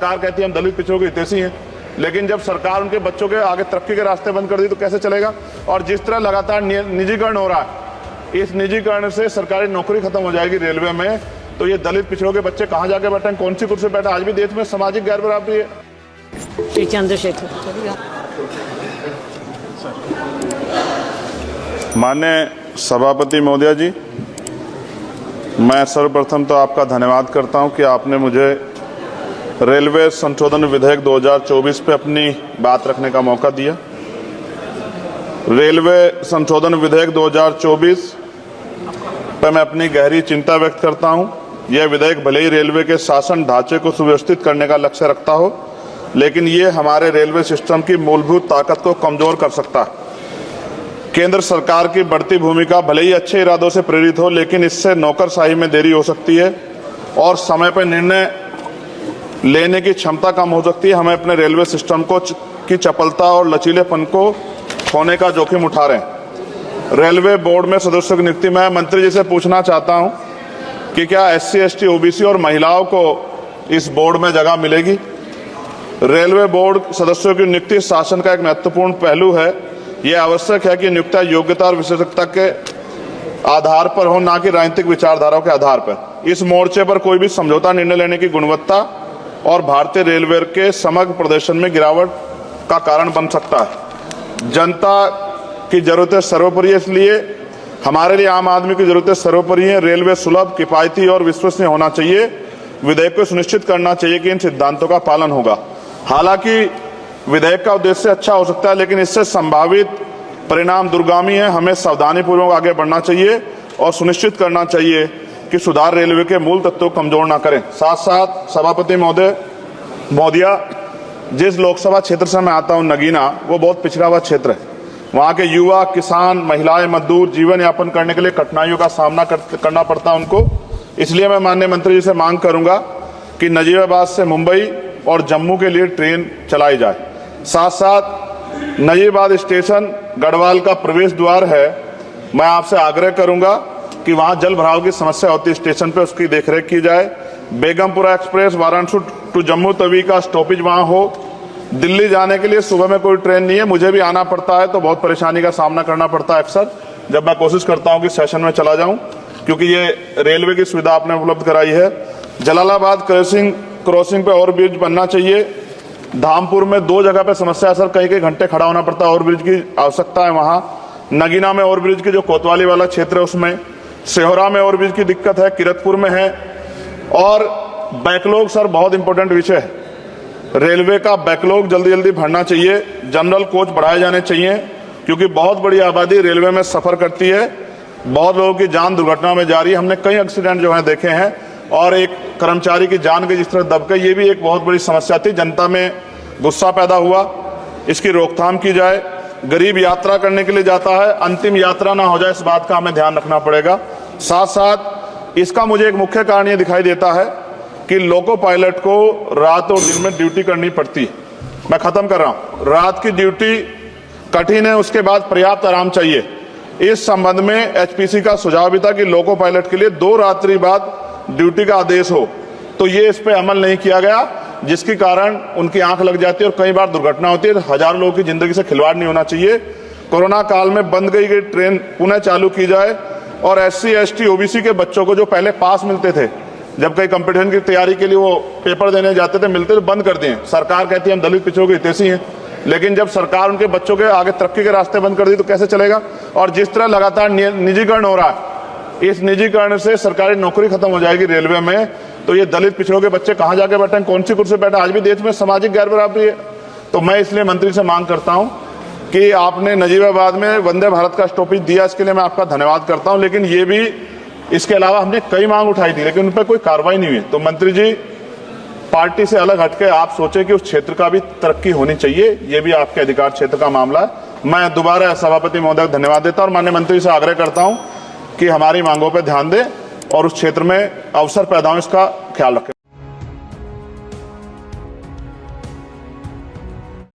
सरकार कहती है हम दलित पिछड़ों के हितैषी हैं, लेकिन जब सरकार उनके बच्चों के आगे तरक्की के रास्ते बंद कर दी तो कैसे चलेगा। और जिस तरह लगातार निजीकरण हो रहा है, इस निजीकरण से सरकारी नौकरी खत्म हो जाएगी रेलवे में, तो ये दलित पिछड़ों के बच्चे कहाँ जाके बैठे, कौन सी कुर्सी बैठे। आज भी देश में सामाजिक गैर बराबरी है। श्री चंद्रशेखर। माननीय सभापति महोदया जी, मैं सर्वप्रथम तो आपका धन्यवाद करता हूं कि आपने मुझे रेलवे संशोधन विधेयक 2024 पे अपनी बात रखने का मौका दिया। रेलवे संशोधन विधेयक 2024 पर मैं अपनी गहरी चिंता व्यक्त करता हूं। यह विधेयक भले ही रेलवे के शासन ढांचे को सुव्यवस्थित करने का लक्ष्य रखता हो, लेकिन ये हमारे रेलवे सिस्टम की मूलभूत ताकत को कमजोर कर सकता है। केंद्र सरकार की बढ़ती भूमिका भले ही अच्छे इरादों से प्रेरित हो, लेकिन इससे नौकरशाही में देरी हो सकती है और समय पर निर्णय लेने की क्षमता कम हो सकती है। हमें अपने रेलवे सिस्टम की चपलता और लचीलेपन को खोने का जोखिम उठा रहे हैं। रेलवे बोर्ड में सदस्यों की नियुक्ति में मंत्री जी से पूछना चाहता हूं कि क्या SC, ST, OBC और महिलाओं को इस बोर्ड में जगह मिलेगी। रेलवे बोर्ड सदस्यों की नियुक्ति शासन का एक महत्वपूर्ण पहलू है। यह आवश्यक है कि नियुक्तियां योग्यता और विशेषज्ञता के आधार पर हो, ना कि राजनीतिक विचारधाराओं के आधार पर। इस मोर्चे पर कोई भी समझौता निर्णय लेने की गुणवत्ता और भारतीय रेलवे के समग्र प्रदर्शन में गिरावट का कारण बन सकता है। जनता की जरूरतें सर्वोपरि है, इसलिए हमारे लिए आम आदमी की जरूरतें सर्वोपरि है। रेलवे सुलभ, किफायती और विश्वसनीय होना चाहिए। विधेयक को सुनिश्चित करना चाहिए कि इन सिद्धांतों का पालन होगा। हालांकि विधेयक का उद्देश्य अच्छा हो सकता है, लेकिन इससे संभावित परिणाम दूरगामी है। हमें सावधानीपूर्वक आगे बढ़ना चाहिए और सुनिश्चित करना चाहिए कि सुधार रेलवे के मूल तत्वों को कमजोर ना करें। साथ साथ सभापति महोदया, जिस लोकसभा क्षेत्र से मैं आता हूं नगीना, वो बहुत पिछड़ा हुआ क्षेत्र है। वहां के युवा, किसान, महिलाएं, मजदूर जीवन यापन करने के लिए कठिनाइयों का सामना करना पड़ता है उनको। इसलिए मैं माननीय मंत्री जी से मांग करूंगा कि नजीबाबाद से मुंबई और जम्मू के लिए ट्रेन चलाई जाए। साथ साथ नजीबाबाद स्टेशन गढ़वाल का प्रवेश द्वार है। मैं आपसे आग्रह करूंगा कि वहां जल भराव की समस्या होती है स्टेशन पे, उसकी देखरेख की जाए। बेगमपुरा एक्सप्रेस वाराणसी टू जम्मू तवी का स्टॉपेज वहां हो। दिल्ली जाने के लिए सुबह में कोई ट्रेन नहीं है, मुझे भी आना पड़ता है तो बहुत परेशानी का सामना करना पड़ता है अक्सर, जब मैं कोशिश करता हूं कि सेशन में चला जाऊं, क्योंकि ये रेलवे की सुविधा आपने उपलब्ध कराई है। जलालाबाद क्रॉसिंग पे ओवर ब्रिज बनना चाहिए। धामपुर में 2 जगह पे समस्या है सर, कई घंटे खड़ा होना पड़ता है, ओवर ब्रिज की आवश्यकता है वहां। नगीना में ओवर ब्रिज की जो कोतवाली वाला क्षेत्र है उसमें, सेहोरा में ओवर ब्रिज की दिक्कत है, किरतपुर में है। और बैकलॉग सर बहुत इंपॉर्टेंट विषय है। रेलवे का बैकलॉग जल्दी जल्दी भरना चाहिए। जनरल कोच बढ़ाए जाने चाहिए, क्योंकि बहुत बड़ी आबादी रेलवे में सफर करती है। बहुत लोगों की जान दुर्घटना में जा रही है। हमने कई एक्सीडेंट जो है देखे हैं, और एक कर्मचारी की जान के जिस तरह दबके, ये भी एक बहुत बड़ी समस्या थी। जनता में गुस्सा पैदा हुआ, इसकी रोकथाम की जाए। गरीब यात्रा करने के लिए जाता है, अंतिम यात्रा ना हो जाए, इस बात का हमें ध्यान रखना पड़ेगा। साथ साथ इसका मुझे एक मुख्य कारण ये दिखाई देता है कि लोको पायलट को रात और दिन में ड्यूटी करनी पड़ती है। मैं खत्म कर रहा हूं। रात की ड्यूटी कठिन है, उसके बाद पर्याप्त आराम चाहिए। इस संबंध में HPC का सुझाव भी था कि लोको पायलट के लिए 2 रात्रि बाद ड्यूटी का आदेश हो, तो ये इस पे अमल नहीं किया गया, जिसके कारण उनकी आंख लग जाती है और कई बार दुर्घटना होती है। हजारों लोगों की जिंदगी से खिलवाड़ नहीं होना चाहिए। कोरोना काल में बंद गई ट्रेन पुनः चालू की जाए, और SC, ST, OBC के बच्चों को जो पहले पास मिलते थे, जब कई कंपटीशन की तैयारी के लिए वो पेपर देने जाते थे, मिलते थे, बंद कर दिए। सरकार कहती है हम दलित पिछड़ों के हितैषी हैं, लेकिन जब सरकार उनके बच्चों के आगे तरक्की के रास्ते बंद कर दी तो कैसे चलेगा। और जिस तरह लगातार निजीकरण हो रहा है, इस निजीकरण से सरकारी नौकरी खत्म हो जाएगी रेलवे में, तो ये दलित पिछड़ों के बच्चे कहाँ जाके बैठे, कौन सी कुर्सी बैठे। आज भी देश में सामाजिक गैर बराबरी है। तो मैं इसलिए मंत्री से मांग करता हूं कि आपने नजीबाबाद में वंदे भारत का स्टॉपेज दिया, इसके लिए मैं आपका धन्यवाद करता हूं। लेकिन ये भी, इसके अलावा हमने कई मांग उठाई थी, लेकिन उन पर कोई कार्रवाई नहीं हुई। तो मंत्री जी, पार्टी से अलग हटके आप सोचें कि उस क्षेत्र का भी तरक्की होनी चाहिए। ये भी आपके अधिकार क्षेत्र का मामला है। मैं दोबारा सभापति महोदय को धन्यवाद देता हूं और माननीय मंत्री से आग्रह करता हूं कि हमारी मांगों पर ध्यान दें और उस क्षेत्र में अवसर पैदा हो, इसका ख्याल रखें।